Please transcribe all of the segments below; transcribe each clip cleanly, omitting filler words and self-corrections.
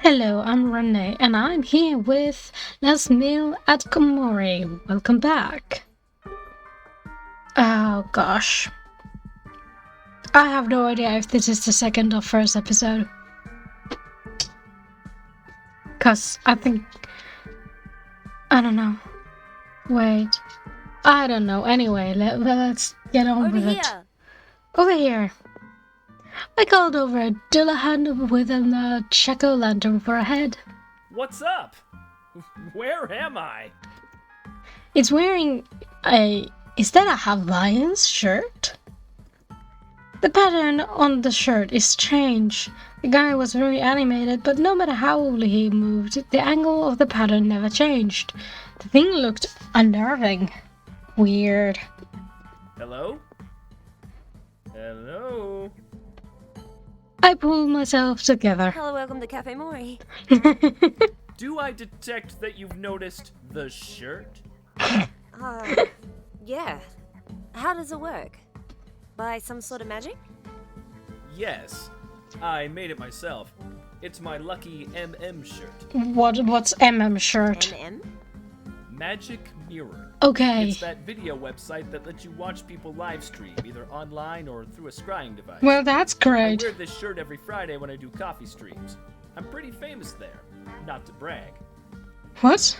Hello, I'm Renee, and I'm here with Let's Meal at Cafe Mori. Welcome back. Oh gosh. I have no idea if this is the second or first episode. Cause I think... I don't know. Wait. I don't know. Anyway, let's get on with it. Over here. I called over a Dillahan with a jack-o'-lantern for a head. What's up? Where am I? It's wearing a... Is that a Hawaiian shirt? The pattern on the shirt is strange. The guy was very animated, but no matter how he moved, the angle of the pattern never changed. The thing looked unnerving. Weird. Hello? Hello? I pulled myself together. Hello, welcome to Cafe Mori. Do I detect that you've noticed the shirt? Yeah. How does it work? By some sort of magic? Yes. I made it myself. It's my lucky MM shirt. What's MM shirt? MM? Magic Mirror. Okay. It's that video website that lets you watch people live stream, either online or through a scrying device. Well, that's I great. wear this shirt every Friday when I do coffee streams. I'm pretty famous there. Not to brag. What?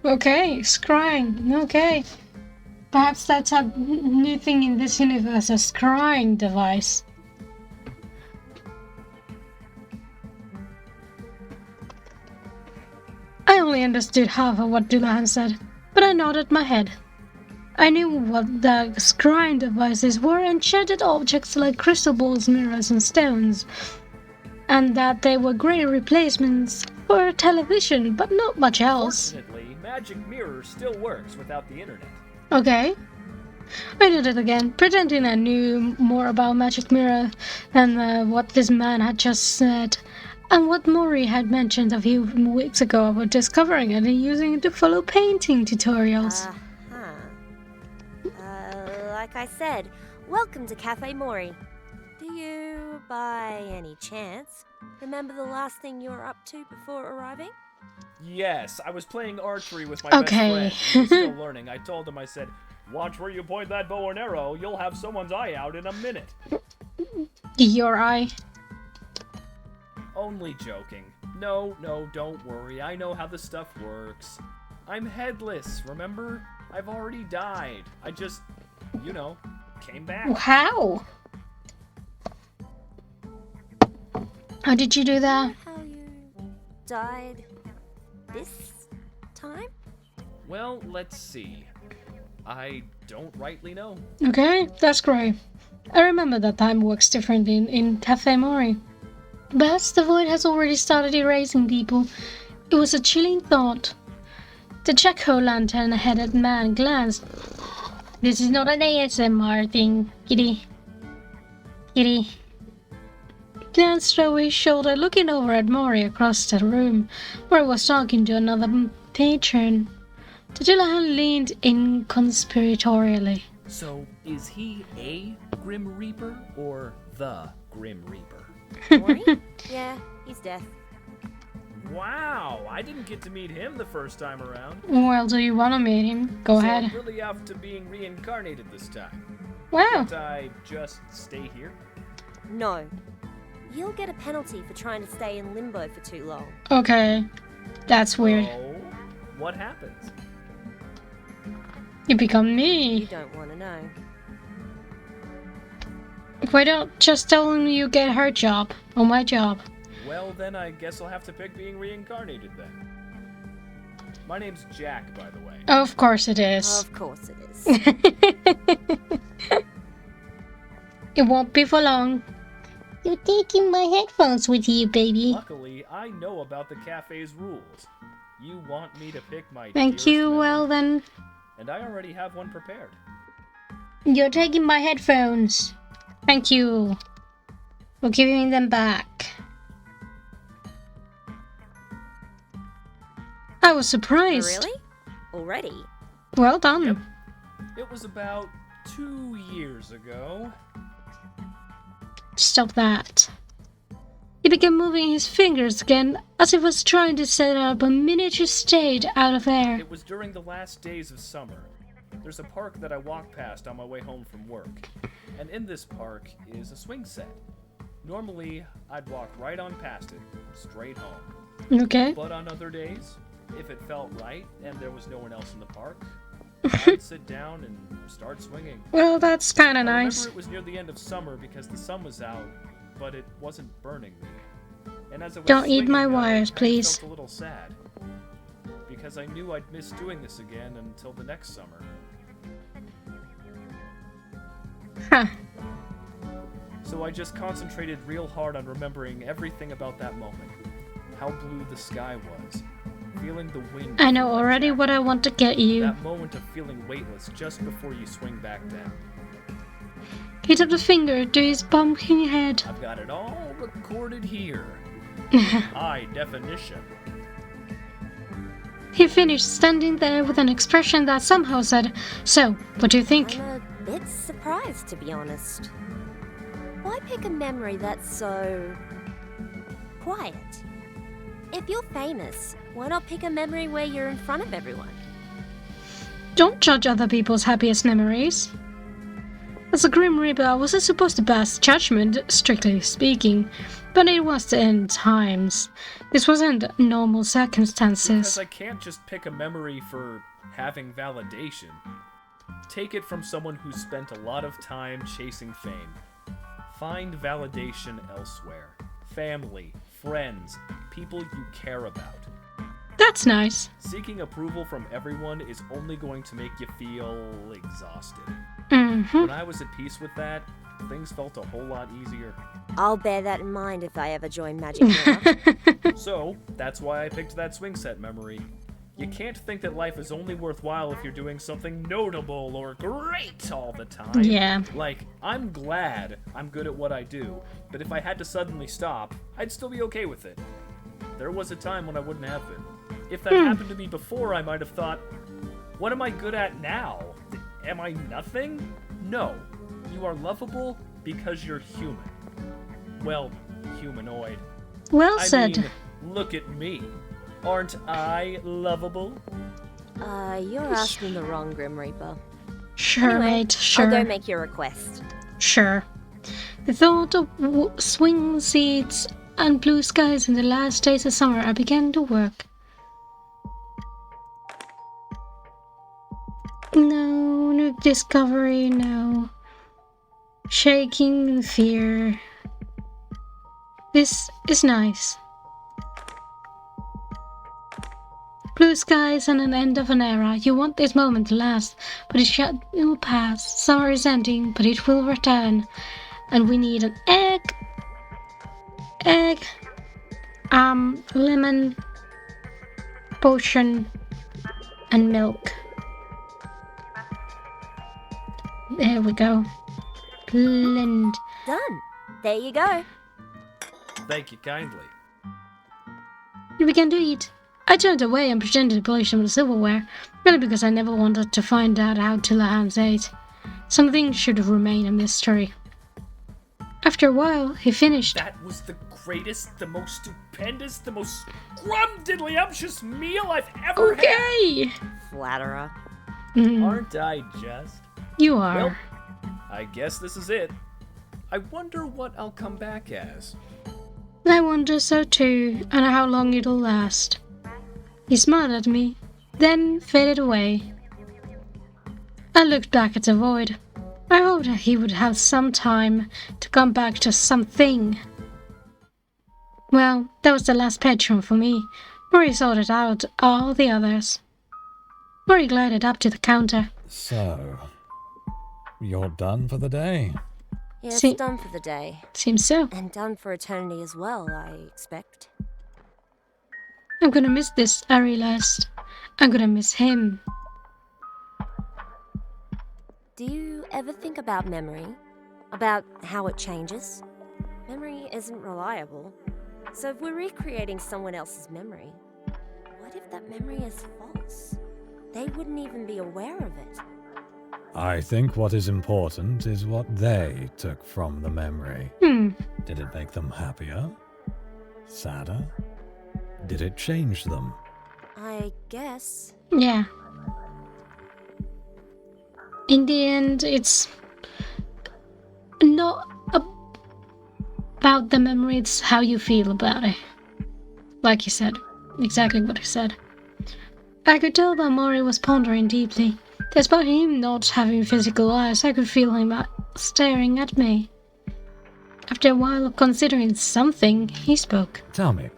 Okay, scrying. Okay. Perhaps that's a new thing in this universe, a scrying device. I only understood half of what Dullahan said, but I nodded my head. I knew what the scrying devices were, enchanted objects like crystal balls, mirrors, and stones, and that they were great replacements for television, but not much else. Fortunately, Magic Mirror still works without the internet. Okay. I did it again, pretending I knew more about Magic Mirror than what this man had just said, and what Mori had mentioned a few weeks ago about discovering it and using it to follow painting tutorials. Like I said, welcome to Cafe Mori. Do you, by any chance, remember the last thing you were up to before arriving? Yes, I was playing archery with my Okay. best friend. He was still learning. I told him, I said, watch where you point that bow and arrow. You'll have someone's eye out in a minute. Your eye. Only joking. No, don't worry. I know how this stuff works. I'm headless, remember? I've already died. I just, came back. How? How did you do that? How you died this time? Well, let's see. I don't rightly know. Okay, that's great. I remember that time works different in Cafe Mori. Perhaps the void has already started erasing people. It was a chilling thought. The jack-o'-lantern-headed man glanced. This is not an ASMR thing, Kitty. Kitty. Glanced over his shoulder, looking over at Mori across the room, where he was talking to another patron. The Dillahan leaned in conspiratorially. So, is he a Grim Reaper or the Grim Reaper? Mori? Yeah, he's deaf. Wow, I didn't get to meet him the first time around. Well, do you want to meet him? Go So ahead. I'm really off to being reincarnated this time. Wow. Can't I just stay here? No. You'll get a penalty for trying to stay in limbo for too long. Okay. That's weird. Oh, what happens? You become You me. don't want to know. Why don't just tell him you get her job or my job? Well, then I guess I'll have to pick being reincarnated then. My name's Jack, by the way. Of course it is. Of course it is. It won't be for long. You're taking my headphones with you, baby. Luckily, I know about the cafe's rules. You want me to pick my Thank dearest you, memory, well then. and I already have one prepared. You're taking my headphones. Thank you for giving them back. I was surprised. Really? Already? Well done. Yep. It was about 2 years ago. Stop that. He began moving his fingers again, as if he was trying to set up a miniature stage out of air. It was during the last days of summer. There's a park that I walked past on my way home from work. And in this park is a swing set. Normally, I'd walk right on past it, straight home. Okay. But on other days, if it felt right and there was no one else in the park, I'd sit down and start swinging. Well, that's kind of I nice. remember it was near the end of summer because the sun was out, but it wasn't burning me. And as I was Don't eat swinging, my I wires, kinda please. felt a little sad because I knew I'd miss doing this again until the next summer. Huh. So I just concentrated real hard on remembering everything about that moment. How blue the sky was. Feeling the wind. I know through my already jacket. what I want to get you. That moment of feeling weightless just before you swing back down. He took the finger to his bumping head. I've got it all recorded here. High definition. He finished standing there with an expression that somehow said, "So, what do you think?" I'm a bit surprised, to be honest. Why pick a memory that's so quiet? If you're famous, why not pick a memory where you're in front of everyone? Don't judge other people's happiest memories. As a Grim Reaper, I wasn't supposed to pass judgment, strictly speaking, but it was the end times. This wasn't normal circumstances. Because I can't just pick a memory for having validation. Take it from someone who spent a lot of time chasing fame. Find validation elsewhere. Family, friends, people you care about. That's nice. Seeking approval from everyone is only going to make you feel exhausted. Mm-hmm. When I was at peace with that, things felt a whole lot easier. I'll bear that in mind if I ever join Magic Mirror. So, that's why I picked that swing set memory. You can't think that life is only worthwhile if you're doing something notable or great all the time. Yeah. Like, I'm glad I'm good at what I do, but if I had to suddenly stop, I'd still be okay with it. There was a time when I wouldn't have been. If that happened to me before, I might have thought, what am I good at now? Am I nothing? No. You are lovable because you're human. Well, humanoid. Well I said. mean, look at me. Aren't I lovable? You're asking the wrong Grim Reaper. Sure, Anyway, mate, sure. I'll go make your request. Sure. The thought of swing seats and blue skies in the last days of summer, I began to work. No discovery, no. Shaking in fear. This is nice. Blue skies and an end of an era. You want this moment to last, but it will pass. Summer is ending, but it will return. And we need an egg, lemon, potion, and milk. There we go. Blend. Done. There you go. Thank you kindly. We began to eat. I turned away and pretended to polish some of the silverware, really because I never wanted to find out how Tillahans ate. Something should remain a mystery. After a while, he finished. That was the greatest, the most stupendous, the most scrumdiddlyumptious meal I've ever had. Okay! Flatterer. Aren't I just? You are. Well, I guess this is it. I wonder what I'll come back as. I wonder so too, and how long it'll last. He smiled at me, then faded away. I looked back at the void. I hoped that he would have some time to come back to something. Well, that was the last patron for me. Mori sorted out all the others. Mori glided up to the counter. So, you're done for the day? Yeah, it's See- done for the day. Seems so. And done for eternity as well, I expect. I'm gonna miss this, I realized. I'm gonna miss him. Do you ever think about memory? About how it changes? Memory isn't reliable. So if we're recreating someone else's memory, what if that memory is false? They wouldn't even be aware of it. I think what is important is what they took from the memory. Did it make them happier? Sadder? Did it change them? I guess. Yeah. In the end, it's not about the memory, it's how you feel about it. Like you said. Exactly what you said. I could tell that Mori was pondering deeply. Despite him not having physical eyes, I could feel him staring at me. After a while of considering something, he spoke. Tell me,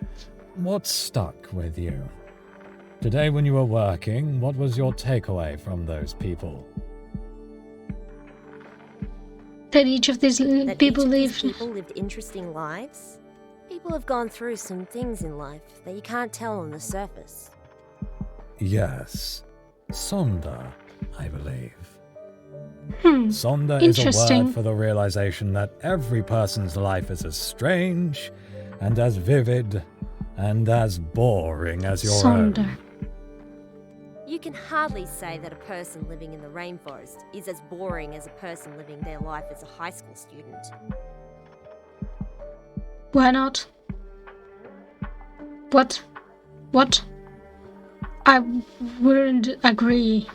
what stuck with you? Today when you were working, what was your takeaway from those people? That each of these people lived interesting lives. People have gone through some things in life that you can't tell on the surface. Yes. Sonda, I believe. Sonda is a word for the realization that every person's life is as strange and as vivid and as boring as your own. You can hardly say that a person living in the rainforest is as boring as a person living their life as a high school student. Why not? What? I wouldn't agree.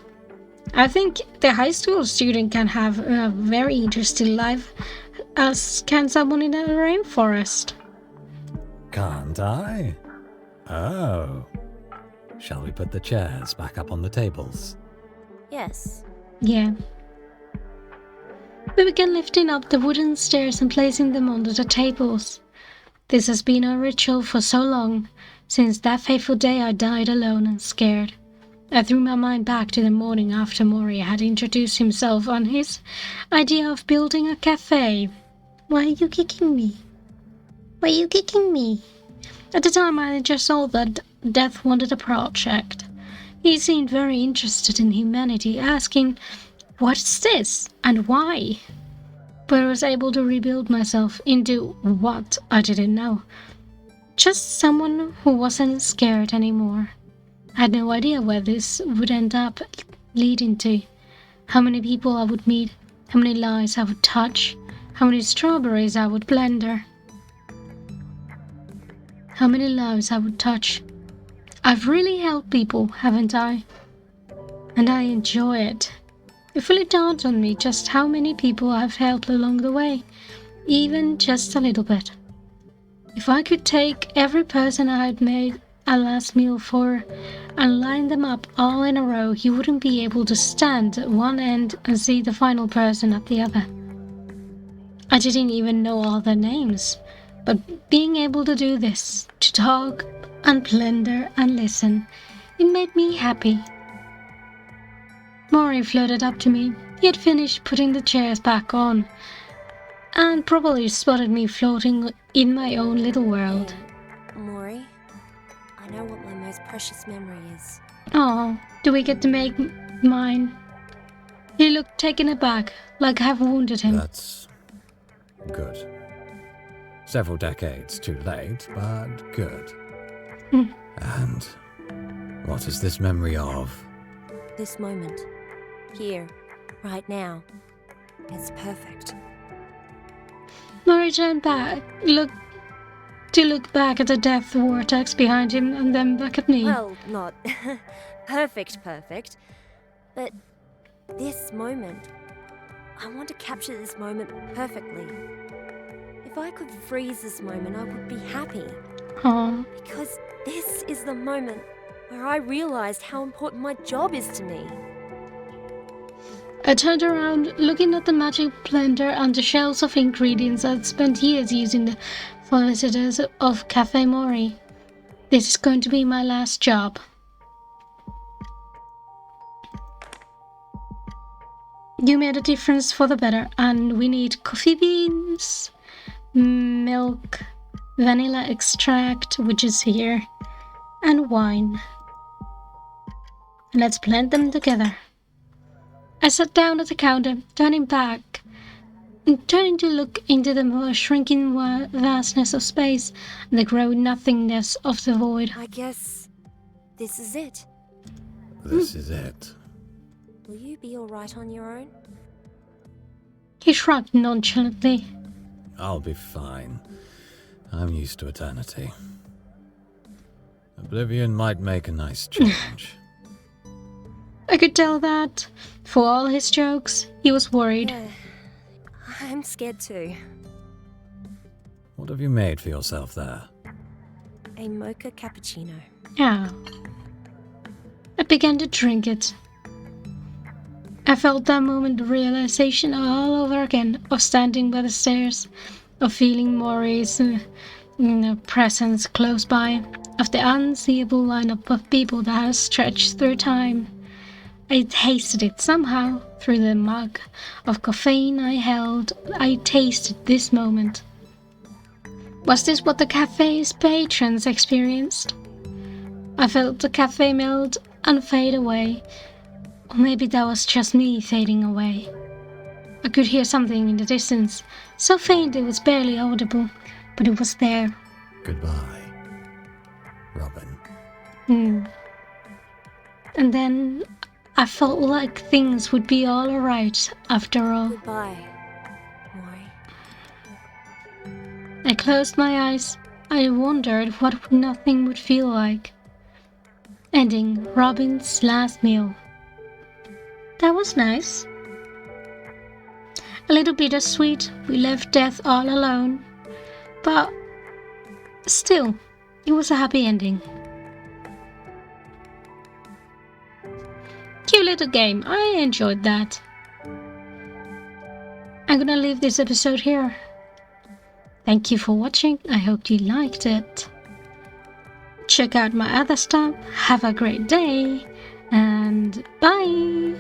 I think the high school student can have a very interesting life, as can someone in a rainforest. Can't I? Oh. Shall we put the chairs back up on the tables? Yes. Yeah. We began lifting up the wooden stairs and placing them onto the tables. This has been a ritual for so long, since that fateful day I died alone and scared. I threw my mind back to the morning after Mori had introduced himself on his idea of building a cafe. Why are you kicking me? Why are you kicking me? At the time I just saw that Death wanted a project. He seemed very interested in humanity, asking, "What's this? And why?" But I was able to rebuild myself into what I didn't know. Just someone who wasn't scared anymore. I had no idea where this would end up leading to. How many people I would meet, how many lives I would touch, how many strawberries I would blender. How many lives I would touch. I've really helped people, haven't I? And I enjoy it. It fully dawned on me just how many people I've helped along the way, even just a little bit. If I could take every person I had made a last meal for and line them up all in a row, you wouldn't be able to stand at one end and see the final person at the other. I didn't even know all their names, but being able to do this, to talk and blender and listen, it made me happy. Mori floated up to me. He had finished putting the chairs back on, and probably spotted me floating in my own little world. Mori, I know what my most precious memory is. Oh, do we get to make mine? He looked taken aback, like I've wounded him. That's good. Several decades too late, but good. And what is this memory of? This moment. Here. Right now. It's perfect. Mori turned back, look back at the death vortex behind him and then back at me. Well, not perfect, but this moment. I want to capture this moment perfectly. If I could freeze this moment, I would be happy. Aww. Because this is the moment where I realized how important my job is to me. I turned around, looking at the magic blender and the shelves of ingredients I'd spent years using for visitors of Cafe Mori. This is going to be my last job. You made a difference for the better, and we need coffee beans, milk, vanilla extract, which is here, and wine. Let's blend them together. I sat down at the counter, turning to look into the shrinking vastness of space and the growing nothingness of the void. I guess this is it. This is it. Will you be alright on your own? He shrugged nonchalantly. I'll be fine. I'm used to eternity. Oblivion might make a nice change. I could tell that. For all his jokes, he was worried. I'm scared too. What have you made for yourself there? A mocha cappuccino. Yeah. I began to drink it. I felt that moment of realization all over again, of standing by the stairs, of feeling Mori's presence close by, of the unseeable lineup of people that had stretched through time. I tasted it somehow, through the mug of caffeine I held. I tasted this moment. Was this what the cafe's patrons experienced? I felt the cafe melt and fade away. Or maybe that was just me fading away. I could hear something in the distance, so faint it was barely audible, but it was there. Goodbye, Robin. And then I felt like things would be all alright after all. Goodbye, Mori. I closed my eyes. I wondered what nothing would feel like. Ending Robin's last meal. That was nice. A little bittersweet, we left death all alone. But still, it was a happy ending. Cute little game, I enjoyed that. I'm gonna leave this episode here. Thank you for watching, I hope you liked it. Check out my other stuff, have a great day, and bye!